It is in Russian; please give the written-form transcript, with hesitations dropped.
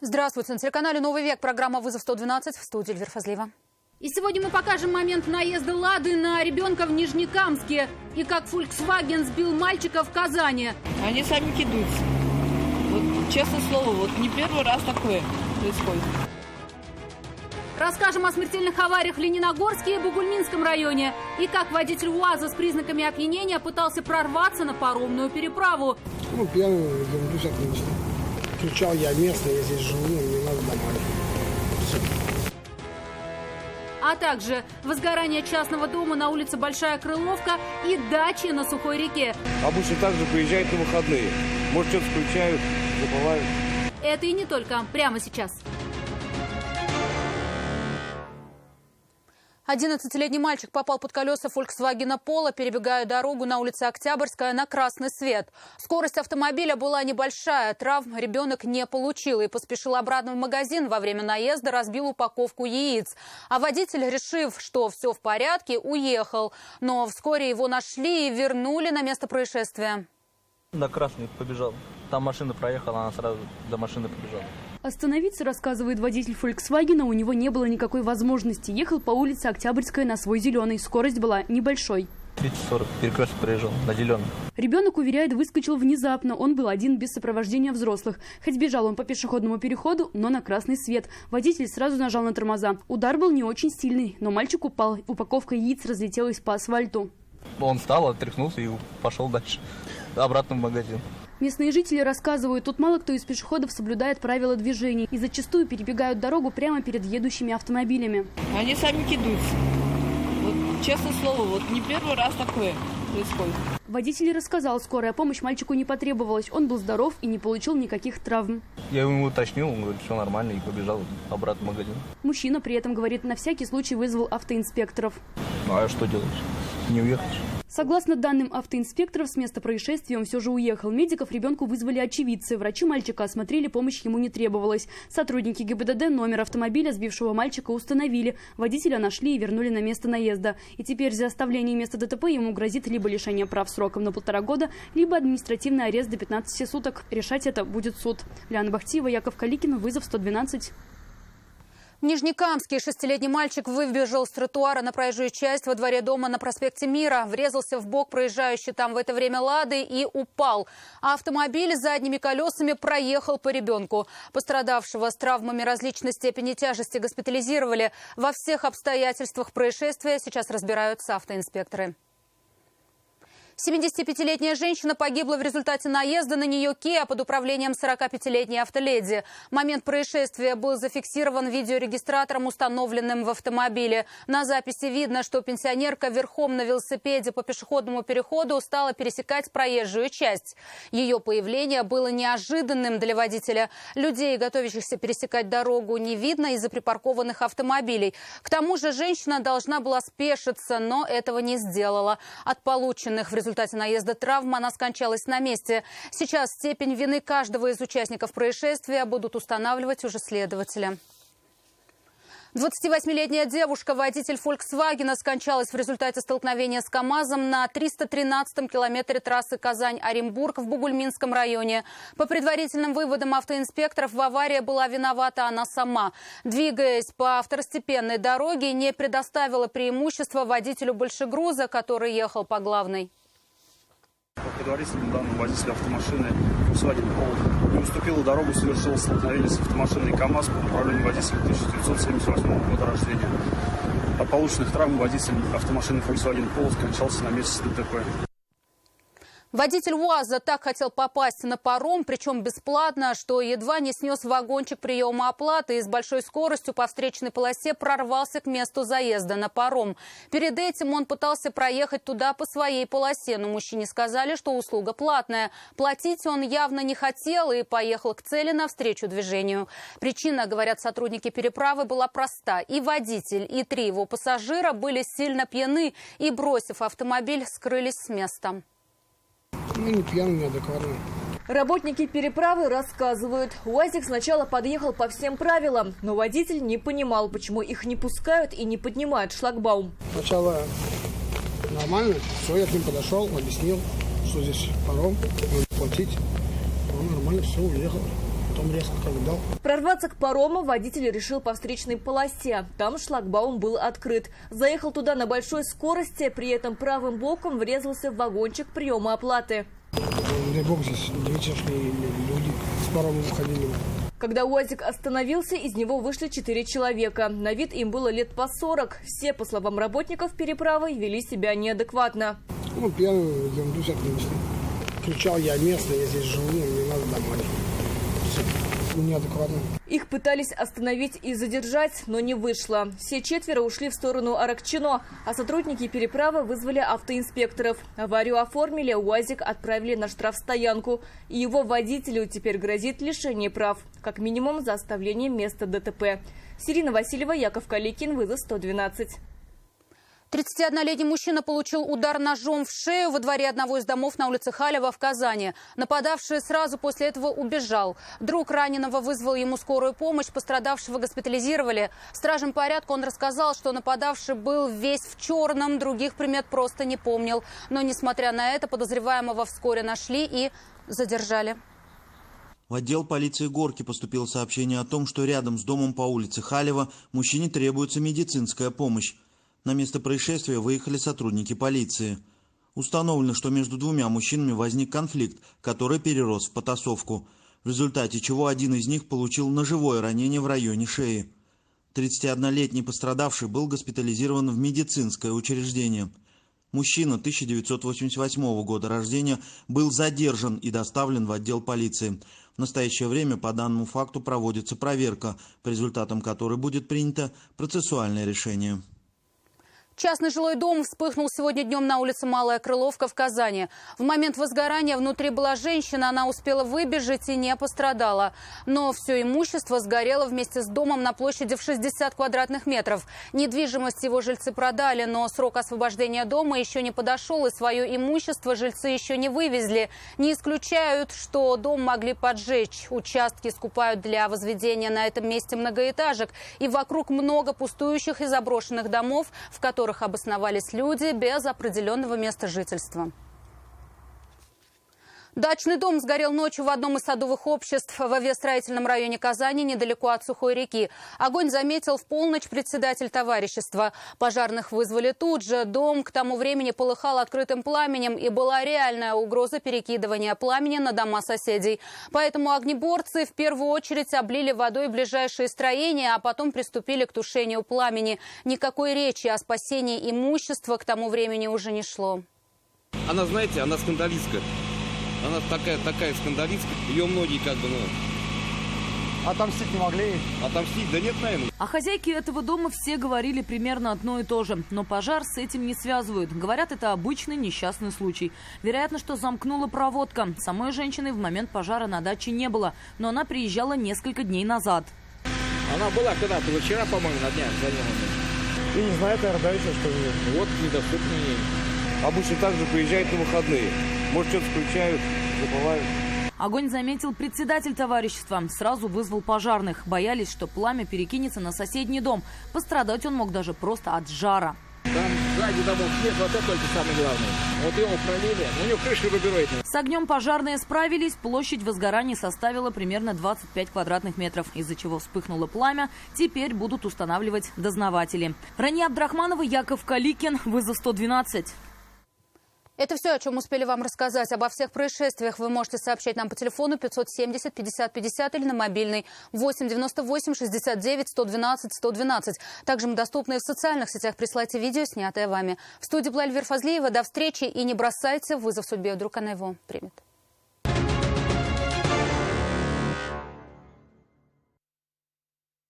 Здравствуйте. На телеканале «Новый век» программа «Вызов 112» в студии Эльвира Фазлиева. И сегодня мы покажем момент наезда «Лады» на ребенка в Нижнекамске и как Volkswagen сбил мальчика в Казани. Они сами кидаются. Вот, честное слово, вот не первый раз такое происходит. Расскажем о смертельных авариях в Лениногорске и Бугульминском районе. И как водитель УАЗа с признаками опьянения пытался прорваться на паромную переправу. Пьяный, ерунду всякую нести. Кричал: я местный, я здесь живу, мне надо домой. Все. А также возгорание частного дома на улице Большая Крыловка и дачи на Сухой реке. Обычно также приезжают на выходные. Может, что-то включают, забывают. Это и не только. Прямо сейчас. 11-летний мальчик попал под колеса Volkswagen Polo, перебегая дорогу на улице Октябрьская на красный свет. Скорость автомобиля была небольшая, травм ребенок не получил и поспешил обратно в магазин. Во время наезда разбил упаковку яиц. А водитель, решив, что все в порядке, уехал. Но вскоре его нашли и вернули на место происшествия. На красный побежал. Там машина проехала, она сразу до машины побежала. Остановиться, рассказывает водитель Volkswagen, у него не было никакой возможности. Ехал по улице Октябрьская на свой зеленый. Скорость была небольшой. 30-40, перекресток проезжал, на зеленый. Ребенок, уверяет, выскочил внезапно. Он был один, без сопровождения взрослых. Хоть бежал он по пешеходному переходу, но на красный свет. Водитель сразу нажал на тормоза. Удар был не очень сильный, но мальчик упал. Упаковка яиц разлетелась по асфальту. Он встал, отряхнулся и пошел дальше, обратно в магазин. Местные жители рассказывают, тут мало кто из пешеходов соблюдает правила движения и зачастую перебегают дорогу прямо перед едущими автомобилями. Они сами кидаются. Вот, честное слово, вот не первый раз такое происходит. Водитель рассказал, скорая помощь мальчику не потребовалась. Он был здоров и не получил никаких травм. Я ему уточнил, он говорит, все нормально, и побежал обратно в магазин. Мужчина при этом, говорит, на всякий случай вызвал автоинспекторов. Ну а что делать? Не уехать? Согласно данным автоинспекторов, с места происшествия он все же уехал. Медиков ребенку вызвали очевидцы. Врачи мальчика осмотрели, помощь ему не требовалась. Сотрудники ГИБДД номер автомобиля сбившего мальчика установили. Водителя нашли и вернули на место наезда. И теперь за оставление места ДТП ему грозит либо лишение прав сроком на 1,5 года, либо административный арест до 15 суток. Решать это будет суд. Ляна Бахтиева, Яков Каликин, «Вызов 112». В Нижнекамске 6-летний мальчик выбежал с тротуара на проезжую часть во дворе дома на проспекте Мира, врезался в бок проезжающей там в это время «Лады» и упал. А автомобиль с задними колесами проехал по ребенку. Пострадавшего с травмами различной степени тяжести госпитализировали. Во всех обстоятельствах происшествия сейчас разбираются автоинспекторы. 75-летняя женщина погибла в результате наезда на нее Kia под управлением 45-летней автоледи. Момент происшествия был зафиксирован видеорегистратором, установленным в автомобиле. На записи видно, что пенсионерка верхом на велосипеде по пешеходному переходу стала пересекать проезжую часть. Ее появление было неожиданным для водителя. Людей, готовящихся пересекать дорогу, не видно из-за припаркованных автомобилей. К тому же женщина должна была спешиться, но этого не сделала. От полученных в результате наезда травм она скончалась на месте. Сейчас степень вины каждого из участников происшествия будут устанавливать уже следователи. 28-летняя девушка, водитель «Фольксвагена», скончалась в результате столкновения с КАМАЗом на 313-м километре трассы Казань-Оренбург в Бугульминском районе. По предварительным выводам автоинспекторов, в аварии была виновата она сама. Двигаясь по второстепенной дороге, не предоставила преимущества водителю большегруза, который ехал по главной. По предварительным данным, водитель автомашины Volkswagen Polo не уступила дорогу, совершил столкновение с автомашиной КАМАЗ по управлению водителя 1978 года рождения. От полученных травм водитель автомашины Volkswagen Polo скончался на месте ДТП. Водитель УАЗа так хотел попасть на паром, причем бесплатно, что едва не снес вагончик приема оплаты и с большой скоростью по встречной полосе прорвался к месту заезда на паром. Перед этим он пытался проехать туда по своей полосе, но мужчине сказали, что услуга платная. Платить он явно не хотел и поехал к цели навстречу движению. Причина, говорят сотрудники переправы, была проста. И водитель, и 3 его пассажира были сильно пьяны и, бросив автомобиль, скрылись с места. Мы не пьяные, неадекватные. Работники переправы рассказывают, УАЗик сначала подъехал по всем правилам, но водитель не понимал, почему их не пускают и не поднимают шлагбаум. Сначала нормально, все, я к ним подошел, объяснил, что здесь паром, надо платить. Он нормально, все, уехал. Потом резко как дал. Прорваться к парому водитель решил по встречной полосе. Там шлагбаум был открыт. Заехал туда на большой скорости, при этом правым боком врезался в вагончик приема оплаты. Дай бог, здесь девятичные люди с парома выходили. Когда УАЗик остановился, из него вышли 4 человека. На вид им было лет по 40. Все, по словам работников переправы, вели себя неадекватно. Ну, пьяный, ерунду всякую несли. Кричал, я местный, я здесь живу, мне надо домой. Все. Неадекватно. Их пытались остановить и задержать, но не вышло. Все 4 ушли в сторону Аракчино, а сотрудники переправы вызвали автоинспекторов. Аварию оформили, УАЗик отправили на штрафстоянку. И его водителю теперь грозит лишение прав, как минимум за оставление места ДТП. Сирина Васильева, Яков Каликин, вызов 112. 31-летний мужчина получил удар ножом в шею во дворе одного из домов на улице Халева в Казани. Нападавший сразу после этого убежал. Друг раненого вызвал ему скорую помощь, пострадавшего госпитализировали. Стражам порядка он рассказал, что нападавший был весь в черном, других примет просто не помнил. Но, несмотря на это, подозреваемого вскоре нашли и задержали. В отдел полиции Горки поступило сообщение о том, что рядом с домом по улице Халева мужчине требуется медицинская помощь. На место происшествия выехали сотрудники полиции. Установлено, что между двумя мужчинами возник конфликт, который перерос в потасовку, в результате чего один из них получил ножевое ранение в районе шеи. 31-летний пострадавший был госпитализирован в медицинское учреждение. Мужчина 1988 года рождения был задержан и доставлен в отдел полиции. В настоящее время по данному факту проводится проверка, по результатам которой будет принято процессуальное решение. Частный жилой дом вспыхнул сегодня днем на улице Малая Крыловка в Казани. В момент возгорания внутри была женщина, она успела выбежать и не пострадала. Но все имущество сгорело вместе с домом на площади в 60 квадратных метров. Недвижимость его жильцы продали, но срок освобождения дома еще не подошел, и свое имущество жильцы еще не вывезли. Не исключают, что дом могли поджечь. Участки скупают для возведения на этом месте многоэтажек. И вокруг много пустующих и заброшенных домов, в которых обосновались люди без определенного места жительства. Дачный дом сгорел ночью в одном из садовых обществ в авиастроительном районе Казани, недалеко от Сухой реки. Огонь заметил в полночь председатель товарищества. Пожарных вызвали тут же. Дом к тому времени полыхал открытым пламенем, и была реальная угроза перекидывания пламени на дома соседей. Поэтому огнеборцы в первую очередь облили водой ближайшие строения, а потом приступили к тушению пламени. Никакой речи о спасении имущества к тому времени уже не шло. Она, знаете, она скандалистка. Она такая скандалистка, ее многие Отомстить не могли? Отомстить? Да нет, наверное. О хозяйке этого дома все говорили примерно одно и то же. Но пожар с этим не связывают. Говорят, это обычный несчастный случай. Вероятно, что замкнула проводка. Самой женщины в момент пожара на даче не было, но она приезжала несколько дней назад. Она была когда-то, вчера, по-моему, на днях заняла. И не знаю, наверное, еще что ли. Вот, недоступно ей. Обычно также приезжают на выходные. Может, что-то включают, забывают. Огонь заметил председатель товарищества. Сразу вызвал пожарных. Боялись, что пламя перекинется на соседний дом. Пострадать он мог даже просто от жара. Там сзади домов нет, вот это только самое главное. Вот его пролили, у него крыша выбирает. С огнем пожарные справились. Площадь возгорания составила примерно 25 квадратных метров, из-за чего вспыхнуло пламя. Теперь будут устанавливать дознаватели. Рания Абдрахманова, Яков Каликин, вызов 112. Это все, о чем успели вам рассказать. Обо всех происшествиях вы можете сообщать нам по телефону 570 50 50 или на мобильный 8 98 69 112 112. Также мы доступны и в социальных сетях. Присылайте видео, снятое вами. В студии была Эльвира Фазлиева. До встречи и не бросайте вызов судьбе. Вдруг она его примет.